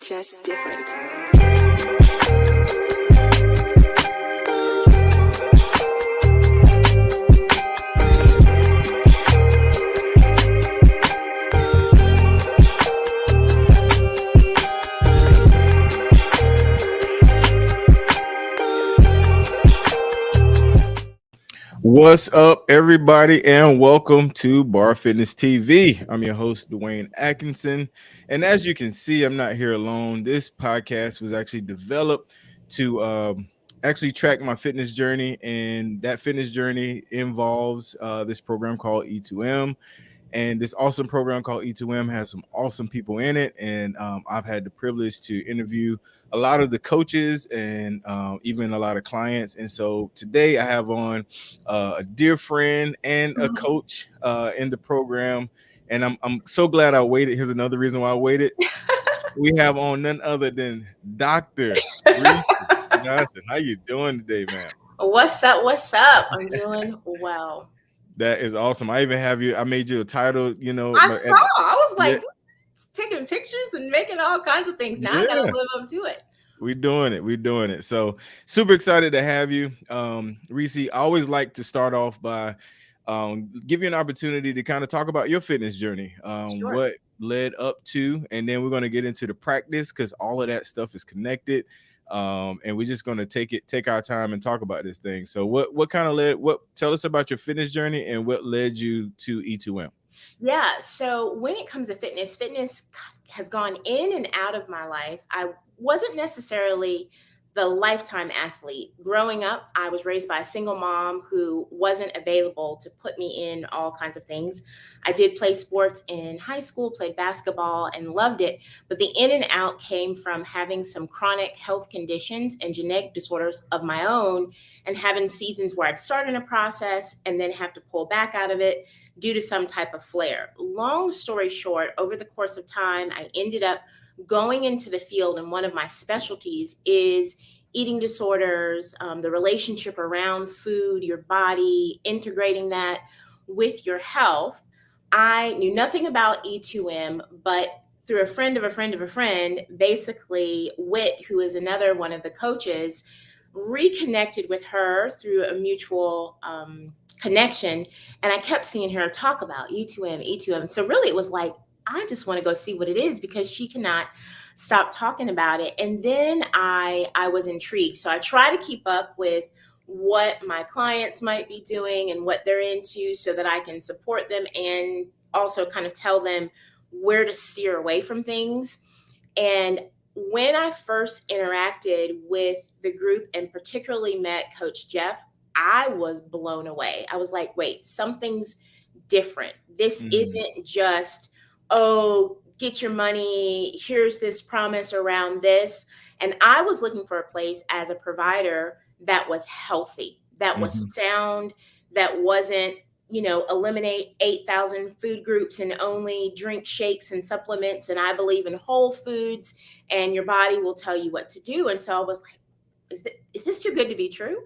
Just different. What's up, everybody, and welcome to B.A.R Fitness TV. I'm your host, Dwayne Atkinson. And as you can see, I'm not here alone. This podcast was actually developed to actually track my fitness journey, and that fitness journey involves this program called E2M. And this awesome program called E2M has some awesome people in it. And I've had the privilege to interview a lot of the coaches and even a lot of clients. And so today I have on a dear friend and a coach in the program. And I'm so glad I waited. Here's another reason why I waited. We have on none other than Dr. Resi Johnson. How you doing today, man? What's up? What's up? I'm doing well. That is awesome. I even have you. I made you a title. I saw. I was like taking pictures and making all kinds of things. Now I gotta live up to it. We're doing it. So super excited to have you, Reese. I always like to start off by give you an opportunity to kind of talk about your fitness journey, Sure. what led up to, and then we're going to get into the practice because all of that stuff is connected. And we're just going to take our time and talk about this thing. So what kind of tell us about your fitness journey and what led you to E2M? Yeah. So when it comes to fitness has gone in and out of my life. I wasn't necessarily the lifetime athlete. Growing up, I was raised by a single mom who wasn't available to put me in all kinds of things. I did play sports in high school, played basketball, and loved it. But the in and out came from having some chronic health conditions and genetic disorders of my own, and having seasons where I'd start in a process and then have to pull back out of it due to some type of flare. Long story short, over the course of time, I ended up going into the field, and one of my specialties is eating disorders, the relationship around food, your body, integrating that with your health. I knew nothing about E2M, but through a friend of a friend of a friend, basically Whit, who is another one of the coaches, reconnected with her through a mutual connection. And I kept seeing her talk about E2M. So really it was like, I just want to go see what it is because she cannot stop talking about it. And then I was intrigued. So I try to keep up with what my clients might be doing and what they're into so that I can support them and also kind of tell them where to steer away from things. And when I first interacted with the group and particularly met Coach Jeff, I was blown away. I was like, wait, something's different. This isn't just, oh, get your money, here's this promise around this. And I was looking for a place as a provider that was healthy, that was sound, that wasn't, eliminate 8,000 food groups and only drink shakes and supplements. And I believe in whole foods and your body will tell you what to do. And so I was like, is this too good to be true?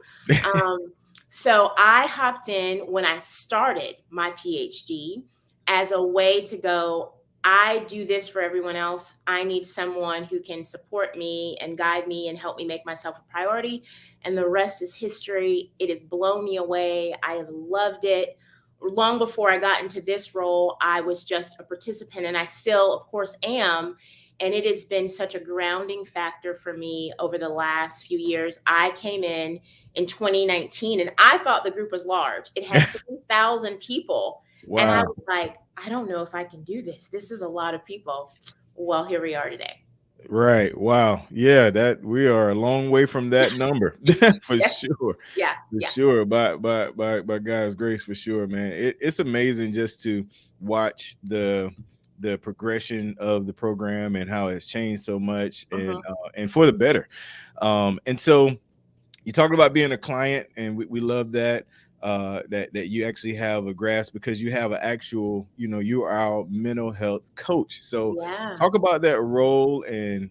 So I hopped in when I started my PhD as a way to go, I do this for everyone else. I need someone who can support me and guide me and help me make myself a priority. And the rest is history. It has blown me away. I have loved it. Long before I got into this role, I was just a participant, and I still, of course, am. And it has been such a grounding factor for me over the last few years. I came in 2019, and I thought the group was large. It had 3,000 people. Wow. And I was like, I don't know if I can do this. This is a lot of people. Well, here we are today. Right. Wow. Yeah, that we are a long way from that number for sure. Yeah. For sure. By God's grace, for sure, man. It's amazing just to watch the progression of the program and how it's changed so much and for the better. And so you talked about being a client, and we love that. That you actually have a grasp because you have an actual, you are our mental health coach. So talk about that role and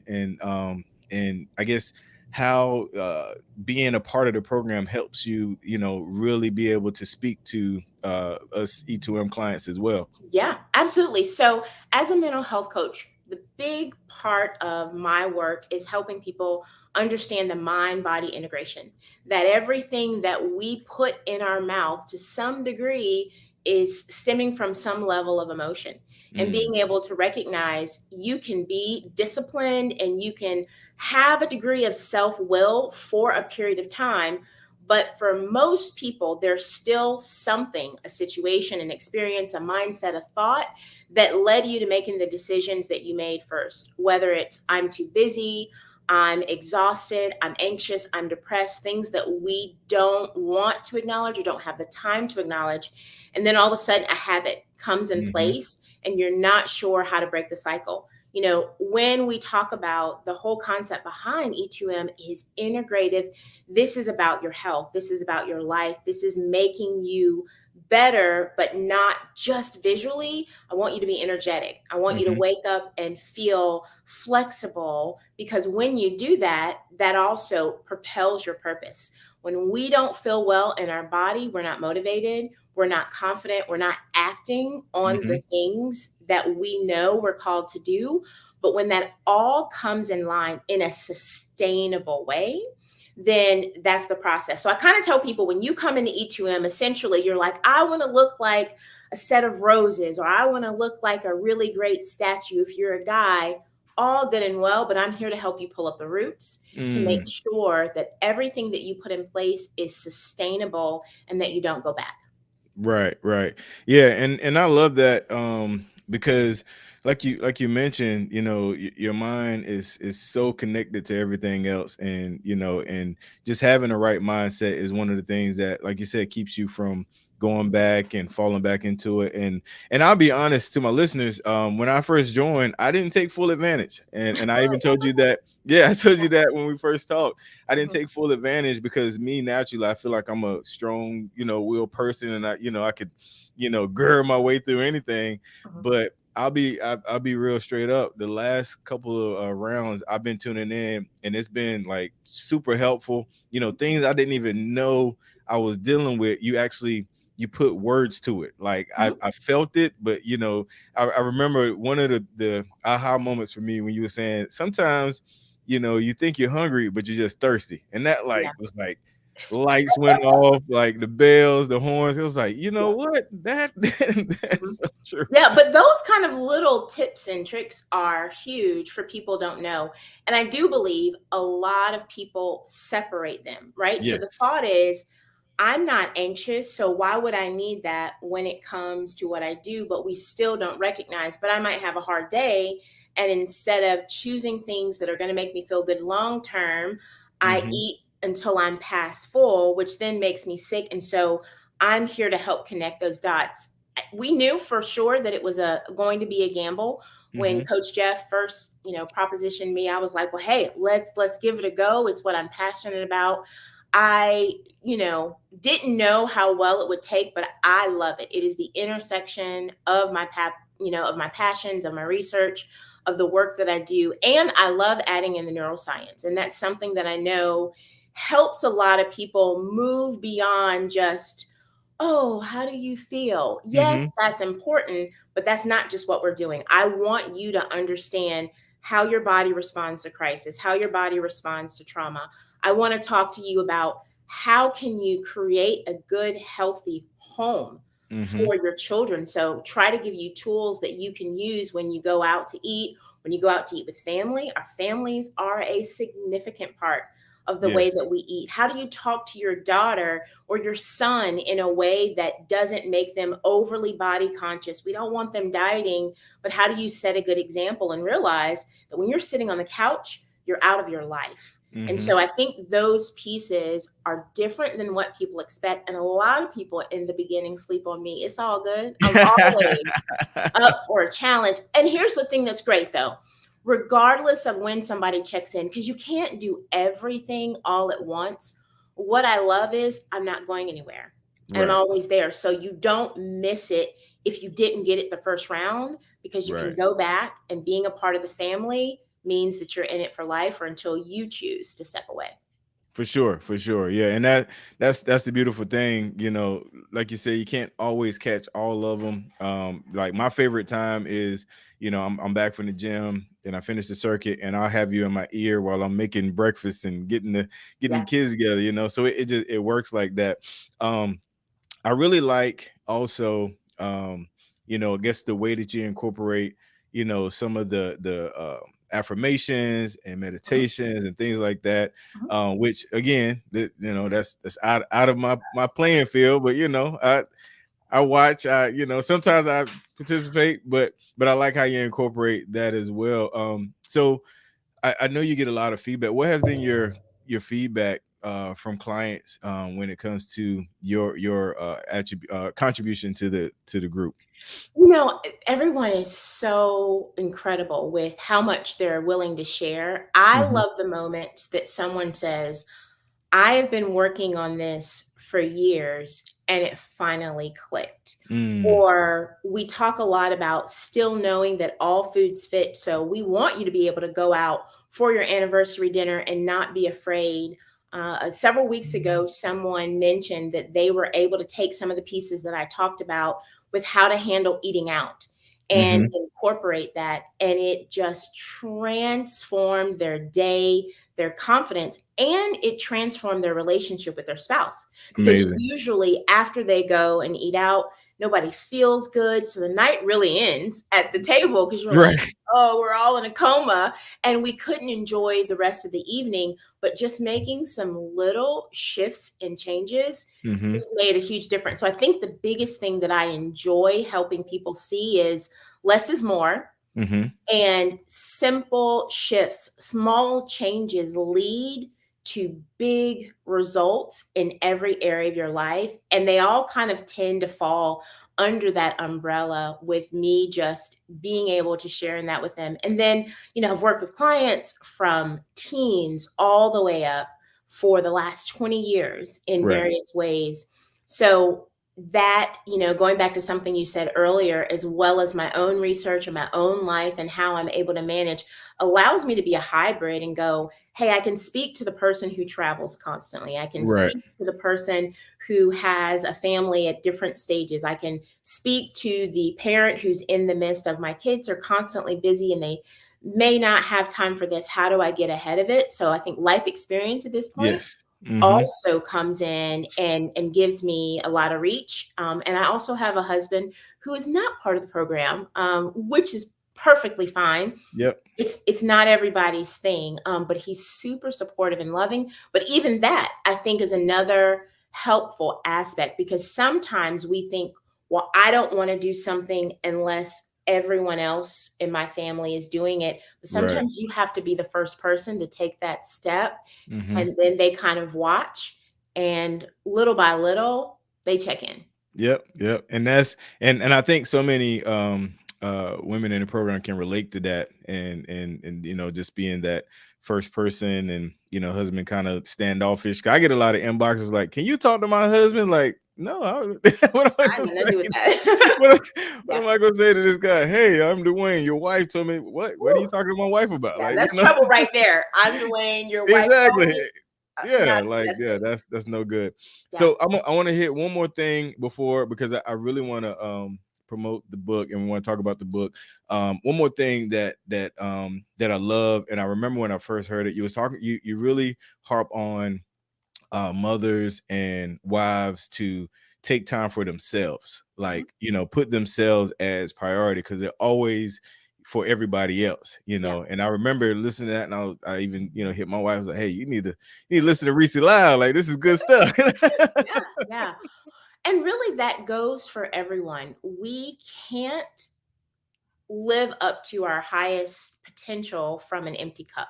I guess how being a part of the program helps you, really be able to speak to us E2M clients as well. Yeah, absolutely. So as a mental health coach, the big part of my work is helping people understand the mind body integration, that everything that we put in our mouth to some degree is stemming from some level of emotion, and Mm, being able to recognize you can be disciplined and you can have a degree of self will for a period of time. But for most people, there's still something, a situation, an experience, a mindset, a thought that led you to making the decisions that you made first. Whether it's I'm too busy, I'm exhausted, I'm anxious, I'm depressed, things that we don't want to acknowledge or don't have the time to acknowledge. And then all of a sudden, a habit comes in mhm, place and you're not sure how to break the cycle. When we talk about the whole concept behind E2M is integrative, this is about your health. This is about your life. This is making you better, but not just visually. I want you to be energetic. I want you to mhm, wake up and feel flexible, because when you do that, that also propels your purpose. When we don't feel well in our body, we're not motivated, we're not confident, we're not acting on mhm, the things that we know we're called to do. But when that all comes in line in a sustainable way, then that's the process. So I kind of tell people, when you come into E2M, essentially you're like, I want to look like a set of roses, or I want to look like a really great statue. If you're a guy, all good and well, but I'm here to help you pull up the roots to make mm. sure that everything that you put in place is sustainable and that you don't go back. Right, right. Yeah, and I love that because like you mentioned, your mind is so connected to everything else, and and just having the right mindset is one of the things that, like you said, keeps you from going back and falling back into it. And I'll be honest to my listeners, when I first joined, I didn't take full advantage. And I even told you that, yeah, I told you that when we first talked. I didn't Mhm, take full advantage because me naturally, I feel like I'm a strong, will person, and I could, gird my way through anything. mhm, But I'll be real straight up. The last couple of rounds I've been tuning in, and it's been like super helpful. Things I didn't even know I was dealing with. You put words to it. Like I, mhm. I felt it, but I remember one of the aha moments for me when you were saying sometimes you think you're hungry, but you're just thirsty. And that Yeah, like was like lights went off, like the bells, the horns. It was like, you know yeah. what? That's Mhm. so true. Yeah, but those kind of little tips and tricks are huge for people don't know. And I do believe a lot of people separate them, right? So the Yes. thought is, I'm not anxious, so why would I need that when it comes to what I do? But we still don't recognize, but I might have a hard day. And instead of choosing things that are going to make me feel good long term, I Hmm. eat until I'm past full, which then makes me sick. And so I'm here to help connect those dots. We knew for sure that it was going to be a gamble. When Hmm. Coach Jeff first, propositioned me, I was like, well, hey, let's give it a go. It's what I'm passionate about. I, didn't know how well it would take, but I love it. It is the intersection of of my passions, of my research, of the work that I do. And I love adding in the neuroscience. And that's something that I know helps a lot of people move beyond just, oh, how do you feel? Hmm. Yes, that's important, but that's not just what we're doing. I want you to understand how your body responds to crisis, how your body responds to trauma. I want to talk to you about how can you create a good, healthy home Hmm. for your children. So try to give you tools that you can use when you go out to eat, when you go out to eat with family. Our families are a significant part of the way Yes. that we eat. How do you talk to your daughter or your son in a way that doesn't make them overly body conscious? We don't want them dieting, but how do you set a good example and realize that when you're sitting on the couch, you're out of your life? And Hmm. so I think those pieces are different than what people expect. And a lot of people in the beginning sleep on me. It's all good. I'm always up for a challenge. And here's the thing that's great though, regardless of when somebody checks in, because you can't do everything all at once. What I love is I'm not going anywhere and I'm Right. always there. So you don't miss it if you didn't get it the first round, because you can Right. go back, and being a part of the family means that you're in it for life or until you choose to step away. For sure, for sure. Yeah, and that's the beautiful thing, like you say, you can't always catch all of them. Like my favorite time is, I'm back from the gym and I finish the circuit and I'll have you in my ear while I'm making breakfast and getting the Yeah. kids together, so it just it works like that. Um I really like also, I guess the way that you incorporate, some of the affirmations and Mhm, meditations and things like that. mhm. Which again, that's out of my playing field, but I watch, sometimes I participate, but I like how you incorporate that as well. So I know you get a lot of feedback. What has been your feedback from clients when it comes to your contribution to the group? Everyone is so incredible with how much they're willing to share. I Hmm. love the moments that someone says, I have been working on this for years and it finally clicked. Mm, Or we talk a lot about still knowing that all foods fit. So we want you to be able to go out for your anniversary dinner and not be afraid. Several weeks ago, someone mentioned that they were able to take some of the pieces that I talked about with how to handle eating out and hmm. incorporate that. And it just transformed their day, their confidence, and it transformed their relationship with their spouse. Because Amazing. usually, after they go and eat out, nobody feels good. So the night really ends at the table because you're like, Right. oh, we're all in a coma. And we couldn't enjoy the rest of the evening. But just making some little shifts and changes Hmm. just made a huge difference. So I think the biggest thing that I enjoy helping people see is less is more, Hmm. and simple shifts, small changes lead to big results in every area of your life. And they all kind of tend to fall under that umbrella with me just being able to share in that with them. And then, I've worked with clients from teens all the way up for the last 20 years in Right. various ways. So that, going back to something you said earlier, as well as my own research and my own life and how I'm able to manage, allows me to be a hybrid and go, hey, I can speak to the person who travels constantly. I can Right. speak to the person who has a family at different stages. I can speak to the parent who's in the midst of my kids are constantly busy and they may not have time for this. How do I get ahead of it? So I think life experience at this point Yes. Hmm. also comes in and gives me a lot of reach. And I also have a husband who is not part of the program, which is perfectly fine. Yep. It's not everybody's thing, but he's super supportive and loving. But even that, I think, is another helpful aspect because sometimes we think, well, I don't want to do something unless everyone else in my family is doing it. But Right. sometimes you have to be the first person to take that step, Hmm. and then they kind of watch, and little by little they check in. Yep, yep. And that's and I think so many women in the program can relate to that, and just being that first person, and husband kind of standoffish. I get a lot of inboxes like, can you talk to my husband? Like, no, what am I I gonna ain't got nothing to do with say? that. what, what Yeah. am I gonna say to this guy? Hey, I'm Dwayne. Your wife told me what are you Woo. talking to my wife about? Yeah, Like, that's trouble right there. I'm Dwayne, your wife told exactly. me. Yeah, Not like, yeah, suggested. that's no good. Yeah. So I want to hit one more thing before, because I really want to promote the book, and we want to talk about the book. One more thing that I love, and I remember when I first heard it, you was talking, you really harp on mothers and wives to take time for themselves, Mhm. like, put themselves as priority, because they're always for everybody else, Yeah. and I remember listening to that, and I even hit my wife. I was like, hey, you need to listen to Reese loud, like, this is good stuff. Yeah. Yeah. And really, that goes for everyone. We can't live up to our highest potential from an empty cup.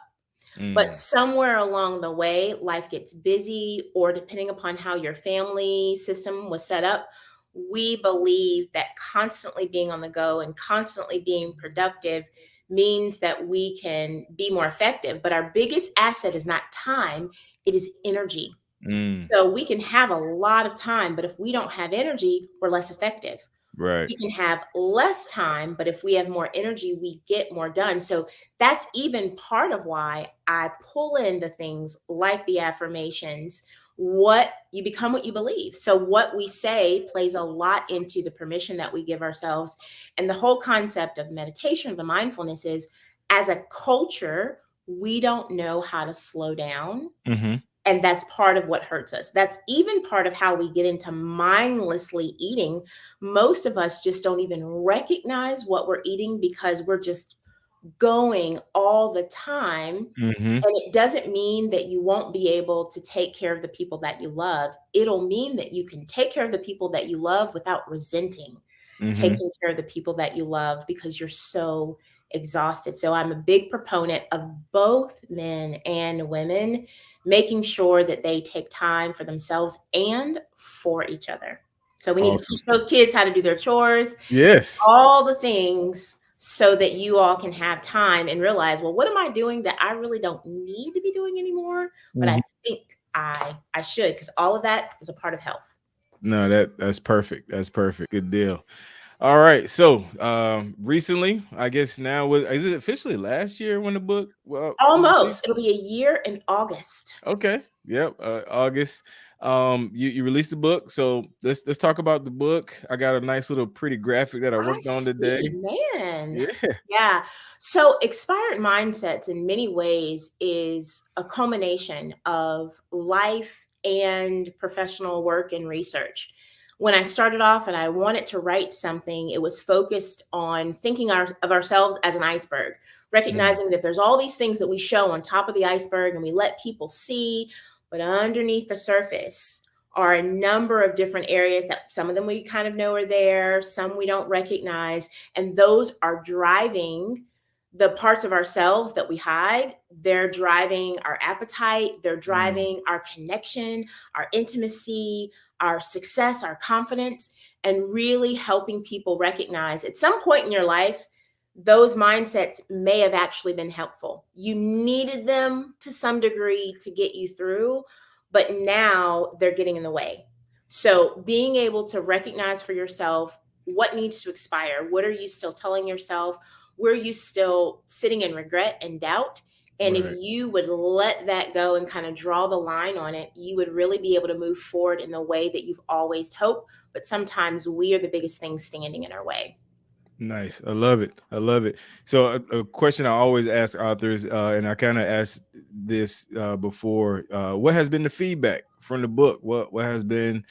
But Mm, somewhere along the way, life gets busy, or depending upon how your family system was set up, we believe that constantly being on the go and constantly being productive means that we can be more effective. But our biggest asset is not time, it is energy. mm, So we can have a lot of time, but if we don't have energy, we're less effective. Right. We can have less time, but if we have more energy, we get more done. So that's even part of why I pull in the things like the affirmations. What you become, what you believe. So what we say plays a lot into the permission that we give ourselves. And the whole concept of meditation, the mindfulness is, as a culture, we don't know how to slow down, Mm-hmm. and that's part of what hurts us. That's even part of how we get into mindlessly eating. Most of us just don't even recognize what we're eating because we're just going all the time. Mm-hmm. And it doesn't mean that you won't be able to take care of the people that you love. It'll mean that you can take care of the people that you love without resenting Mm-hmm. taking care of the people that you love because you're so exhausted. So I'm a big proponent of both men and women making sure that they take time for themselves and for each other. So we need to Awesome. teach those kids how to do their chores, Yes. all the things so that you all can have time and realize, well, what am I doing that I really don't need to be doing anymore, but I Mhm. think I should, because all of that is a part of health. No, that's perfect. That's perfect. Good deal. All right. So, recently, I guess now was is it officially last year when the book was released? Almost. It'll be a year in August. Okay. Yep. August. You released the book. So let's talk about the book. I got a nice little pretty graphic that I I worked on see, today. man. Yeah. Yeah. So, expired mindsets in many ways is a culmination of life and professional work and research. When I started off and I wanted to write something, it was focused on thinking of ourselves as an iceberg, Mm, recognizing that there's all these things that we show on top of the iceberg and we let people see, but underneath the surface are a number of different areas that some of them we kind of know are there, some we don't recognize, and those are driving the parts of ourselves that we hide. They're driving our appetite, they're mm, driving our connection, our intimacy, our success, our confidence, and really helping people recognize at some point in your life those mindsets may have actually been helpful. You needed them to some degree to get you through, but now they're getting in the way. So, being able to recognize for yourself what needs to expire, what are you still telling yourself, where are you still sitting in regret and doubt? And if right. you would let that go and kind of draw the line on it, you would really be able to move forward in the way that you've always hoped. But sometimes we are the biggest thing standing in our way. Nice. I love it. I love it. So a question I always ask authors, and I kind of asked this before, what has been the feedback from the book? What has been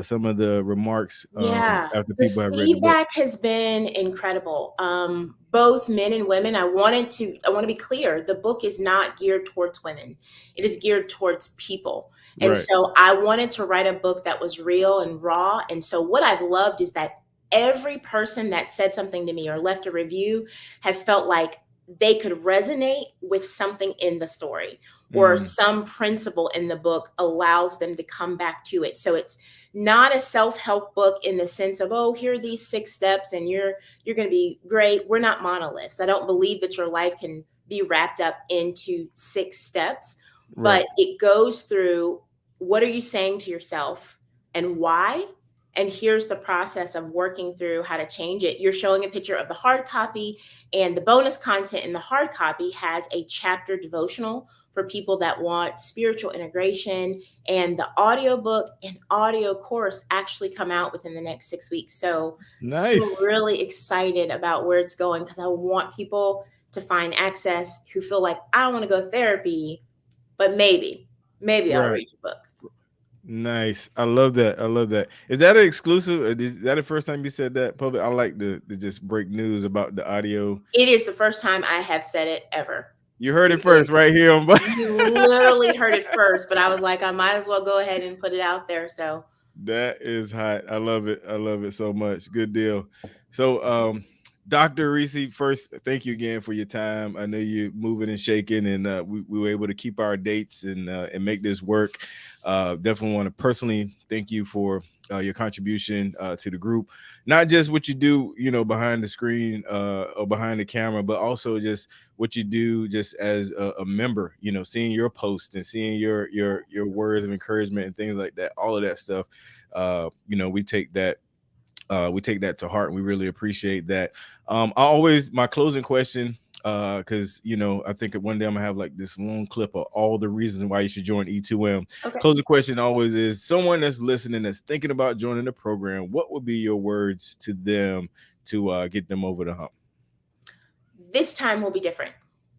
some of the remarks Yeah, after the people have read the book? feedback has been incredible. Both men and women. I want to be clear. The book is not geared towards women. It is geared towards people. And Right. so I wanted to write a book that was real and raw. And so what I've loved is that every person that said something to me or left a review has felt like they could resonate with something in the story, or Mm, some principle in the book allows them to come back to it. So it's not a self-help book in the sense of, oh, here are these 6 steps and you're going to be great. We're not monoliths. I don't believe that your life can be wrapped up into 6 steps, right. but it goes through, what are you saying to yourself and why, and here's the process of working through how to change it. You're showing a picture of the hard copy, and the bonus content in the hard copy has a chapter devotional for people that want spiritual integration, and the audiobook and audio course actually come out within the next 6 weeks. So Nice. really excited about where it's going, because I want people to find access who feel like, I don't want to go therapy, but maybe I'll Right. read your book. Nice. I love that. I love that. Is that an exclusive? Is that the first time you said that public? I like to just break news about the audio. It is the first time I have said it ever. You heard it It first is, right here on. you literally heard it first, but I was like, I might as well go ahead and put it out there. So That is hot. I love it. I love it so much. Good deal. So, Dr. Resi, first, thank you again for your time. I know you're moving and shaking, and we were able to keep our dates and make this work. Definitely want to personally thank you for your contribution to the group, not just what you do, behind the screen or behind the camera, but also just what you do just as a member. Seeing your posts and seeing your words of encouragement and things like that. All of that stuff. We take that We take that to heart, and we really appreciate that. My closing question, because I think one day I'm gonna have like this long clip of all the reasons why you should join E2M. Okay. Closing question always is, someone that's listening, that's thinking about joining the program, what would be your words to them to get them over the hump? This time will be different.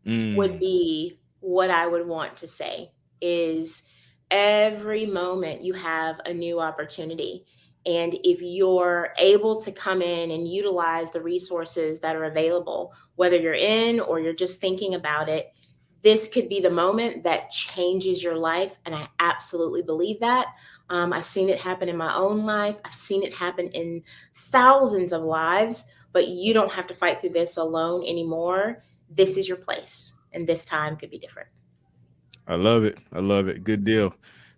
Would Mm, be what I would want to say is every moment you have a new opportunity. And if you're able to come in and utilize the resources that are available, whether you're in or you're just thinking about it, this could be the moment that changes your life. And I absolutely believe that. I've seen it happen in my own life, I've seen it happen in thousands of lives, but you don't have to fight through this alone anymore. This is your place, and this time could be different. I love it. I love it. Good deal.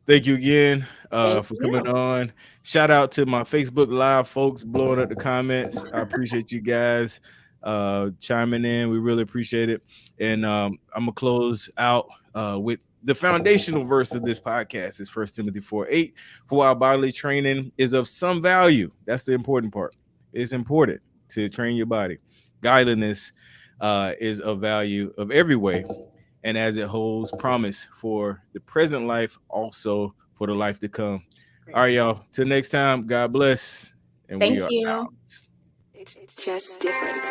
Thank you again Thank for coming you. on. Shout out to my Facebook Live folks blowing up the comments. I appreciate you guys chiming in. We really appreciate it. And I'm gonna close out with the foundational verse of this podcast is 1 Timothy 4:8. For our bodily training is of some value. That's the important part. It's important to train your body. Godliness is of value of every way, and as it holds promise for the present life, also for the life to come. Great. All right, y'all. Till next time, God bless. And we Thank are you. out. It's just different.